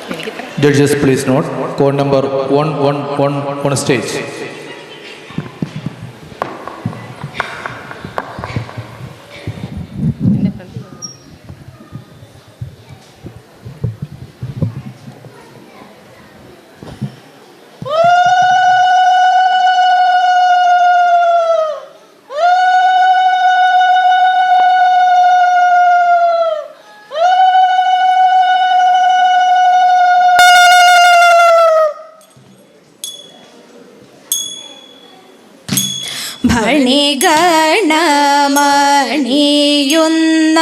Judges, please note, code number 111 on stage. ഭണിഗണമണിയുന്ന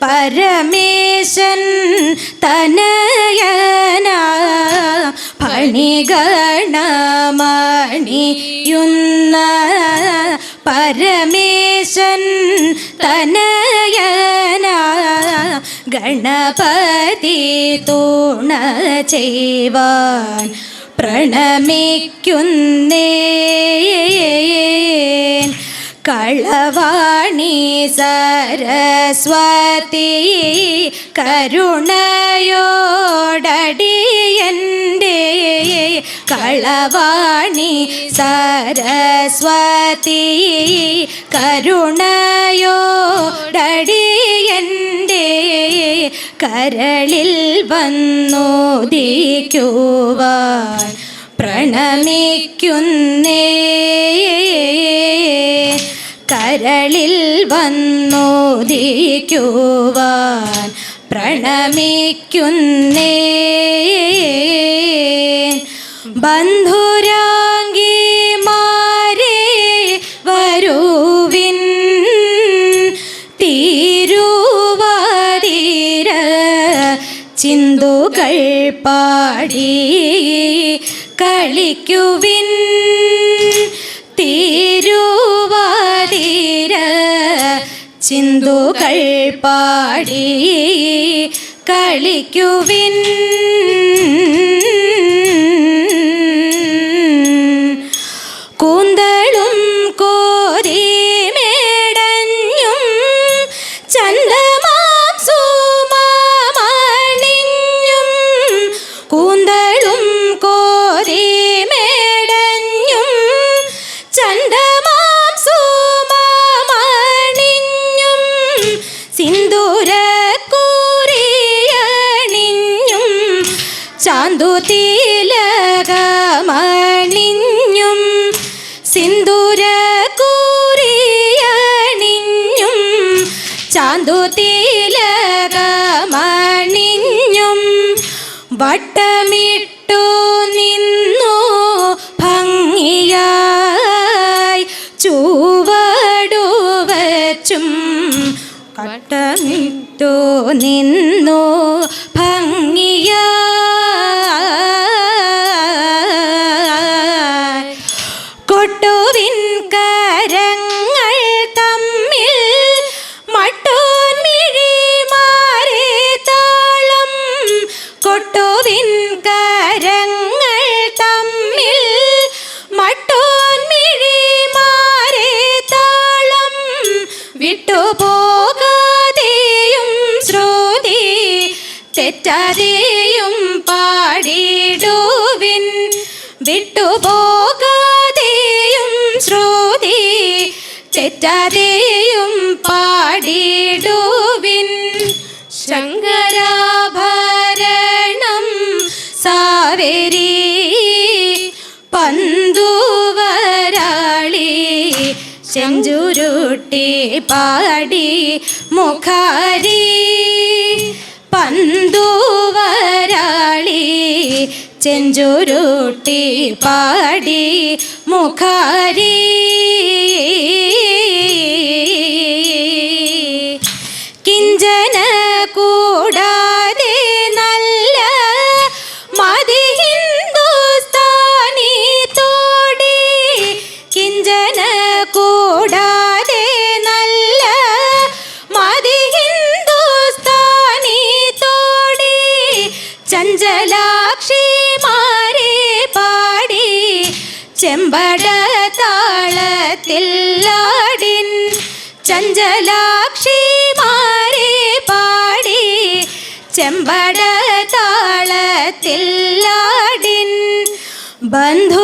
Parameshan തനയന ഭണിഗണമണിയുന്ന Parameshan തനയന Ganapathi തുണ ചെയ്യുവാൻ പ്രണമിക്കുന്നേ കളവാണി സരസ്വതി കരുണയോടടിയൻ്റെ കളവാണി സരസ്വതി കരുണയോടടിയൻ്റെ കരളിൽ വന്നോദിക്കുവാൻ പ്രണമിക്കുന്നേ കരളിൽ വന്നോദിക്കുവാൻ പ്രണമിക്കുന്നേ ബന്ധുരാംഗിമാരെ വരുവിൻ തിരുവാതിര ചിന്തുകൾ പാടി കളിക്കുവിൻ തിരുവാതിര ചിന്തുകൾ പാടി കളിക്കുവിൻ കൂന്തളും കോരിമേടഞ്ഞും ചന്ദമാം സുമമണിഞ്ഞും കൂന്തളും കോരിമേടഞ്ഞും ചന്ദമാം സുമമണിഞ്ഞും സിന്ദൂരക്കുറിയണിഞ്ഞും ചാന്തുതിലകമണിഞ്ഞും സിന്ദൂരക്കുറിയണിഞ്ഞും ചാന്തുതിലകമണിഞ്ഞും വട്ടമിട്ടു നിന്നു ഭംഗിയായി ചുവടുവച്ചും വട്ടമിട്ടു നിന്നു ഭംഗിയായി കൊട്ടുവിൻ കരങ്ങൾ തമ്മിൽ മട്ടോൻ മിഴിമാരെ താളം കൊട്ടുവിൻ കരങ്ങൾ തമ്മിൽ മട്ടോൻ മിഴിമാരെ താളം വിട്ടുപോകാതെയും ശ്രുതി തെറ്റാതെയും പാടിടുവിൻ വിട്ടുപോകാതെയും ശ്രുതി തെറ്റാതെയും പാടിടുവിൻ ശങ്കരാഭരണം സാവേരി പന്തുവരാളി ചെഞ്ചുരുട്ടി പാടി മുഖാരി പന്തുവരാളി ചെഞ്ചുരുട്ടി പാടി മുഖാരി കിഞ്ചന കൂടാതെ നല്ല മതി ഹിന്ദുസ്ഥാനി തോടി കിഞ്ചന കൂടാതെ നല്ല മതി ഹിന്ദുസ്ഥാനി തോടി ചഞ്ചലാക്ഷിമാരെ പാടി ചെമ്പട താളത്തിൽ ആടിൻ ചഞ്ചലാക്ഷിമാരെ പാടി ചെമ്പട താളത്തില്ലാടിൻ ബന്ധുരാംഗിമാരെ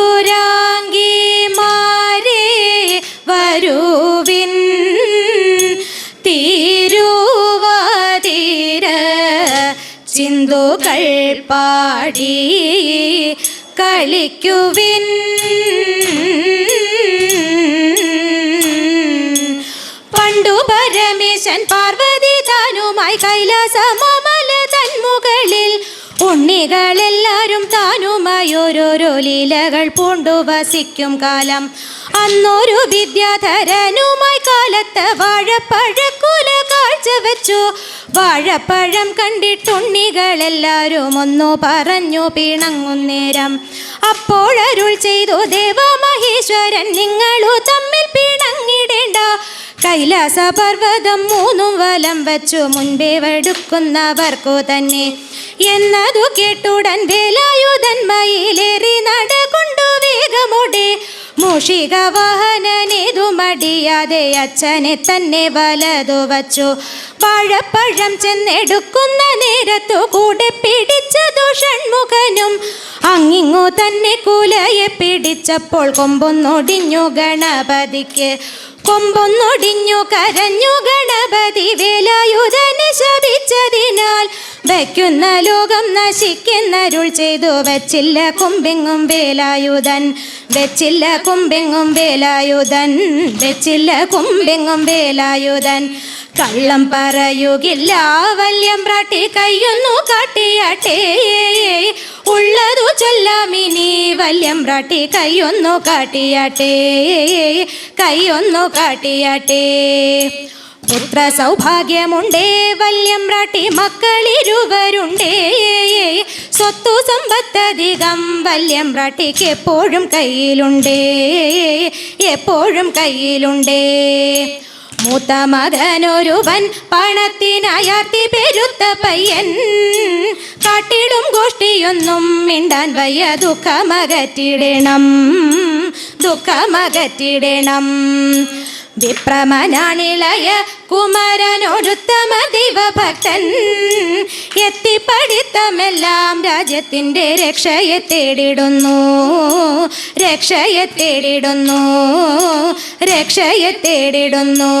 വരുവിൻ തിരുവാതിര ചിന്തുകൾ പാടി കളിക്കുവിൻ. പണ്ടു പരമേശൻ പാർവതി താനുമായി കൈലാസമല തന്മുകളിൽ ഉണ്ണികളെല്ലാരും താനുമായി ഓരോരോ ലീലകൾ പൂണ്ടു വസിക്കും കാലം. അന്നൊരു വിദ്യാധരനുമായി കാലത്ത് വാഴപ്പഴക്കുല കാഴ്ച വെച്ചു. വാഴപ്പഴം കണ്ടിട്ടുണ്ണികളെല്ലാരും ഒന്നു പറഞ്ഞു പിണങ്ങുന്നേരം. അപ്പോഴരുൾ ചെയ്തു ദേവമഹേശ്വരൻ, നിങ്ങളു തമ്മിൽ പിണങ്ങിടേണ്ട. കൈലാസ പർവ്വതം മൂന്നും വലം വച്ചു മുൻപേ വെടുക്കുന്നവർക്കു തന്നെ എന്നതു കേട്ടുടൻ വേലായുധൻ മയിലേറി നടകൊണ്ടു വേഗമോടെ മൂഷിക വാഹനനേതു മടിയാതെ അച്ഛനെ തന്നെ വലതു വച്ചു. വാഴപ്പഴം ചെന്നെടുക്കുന്ന നേരത്തു കൂടെ പിടിച്ചതു ഷൺമുഖനും. അങ്ങിങ്ങു തന്നെ കുലയെ പിടിച്ചപ്പോൾ കൊമ്പൊന്നൊടിഞ്ഞു ഗണപതിക്ക്. കൊമ്പൊന്നൊടിഞ്ഞു കരഞ്ഞു ഗണപതി വേലായുധനെ ശപിച്ചതിനാൽ. വയ്ക്കുന്ന ലോകം നശിക്കുന്നരുൾ ചെയ്തു വെച്ചില്ല കൊമ്പെങ്ങും വേലായുധൻ. വെച്ചില്ല കൊമ്പെങ്ങും വേലായുധൻ. വെച്ചില്ല കൊമ്പെങ്ങും വേലായുധൻ. കള്ളം പറയുകില്ല വല്യം പ്രാട്ടി കയ്യൊന്നു കാട്ടിയാട്ടെ. ഉള്ളതു ചൊല്ലാമിനി വല്യം പ്രാട്ടി കയ്യൊന്നു കാട്ടിയാട്ടെ. കയ്യൊന്നു കാട്ടിയാട്ടെ. പുത്ര സൗഭാഗ്യമുണ്ടേ വല്യം പ്രാട്ടി മക്കളിരുവരുണ്ടേ. സ്വത്തു സമ്പത്തധികം വല്യം പ്രാട്ടിക്ക് എപ്പോഴും കയ്യിലുണ്ടേ. എപ്പോഴും കയ്യിലുണ്ടേ. മൂത്ത മകനൊരുവൻ പണത്തിനായാർത്തി പെരുത്ത പയ്യൻ. കാട്ടിടും ഗോഷ്ഠിയൊന്നും മിണ്ടാൻ വയ്യ. ദുഃഖമകറ്റിടണം. ദുഃഖമകറ്റിടണം. വിപ്രമനാണിളയ കുമരനോടുത്തമ ദൈവഭക്തൻ. എത്തിപ്പടിത്തമെല്ലാം രാജ്യത്തിൻ്റെ രക്ഷയെ തേടിടുന്നു. രക്ഷയെ തേടിടുന്നു. രക്ഷയെ തേടിടുന്നു.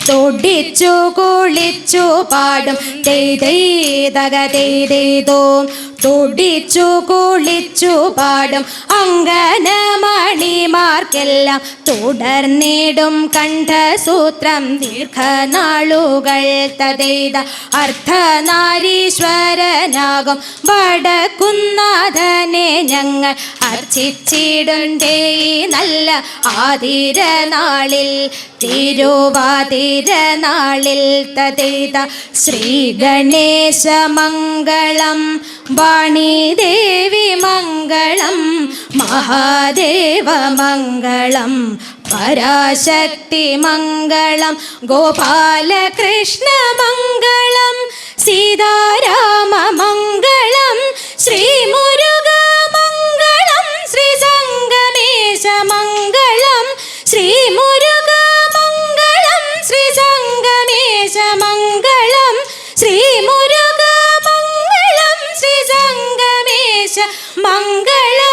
തൊടിച്ചു കുളിച്ചു പാടും തേതോ. തൊടിച്ചു കുളിച്ചു പാടും അങ്കനമണിമാർക്കെല്ലാം തുടർന്നിടും കണ്ഠസൂത്രം ദീർഘനാളുകൾ തതേത. അർദ്ധനാരീശ്വരനാകും വടക്കുന്നാഥനെ ഞങ്ങൾ അർച്ചിച്ചിടുണ്ടേ നല്ല ആതിരനാളിൽ. തിരുവാതിരനാളിൽ തതേത. ശ്രീ ഗണേശ മംഗളം. വാണിദേവി മംഗളം. മഹാദേവ മംഗളം. പരാശക്തി മംഗളം. ഗോപാലകൃഷ്ണ മംഗളം. സീതാരാമ മംഗളം. ശ്രീ മുരുക മംഗളം. ശ്രീ സംഗമേശ മംഗളം. ശ്രീ മുരുക മംഗളം. ശ്രീ സംഗമേശ മംഗളം. ശ്രീ മുരുക മംഗളം. ശ്രീ സംഗമേശ മംഗളം.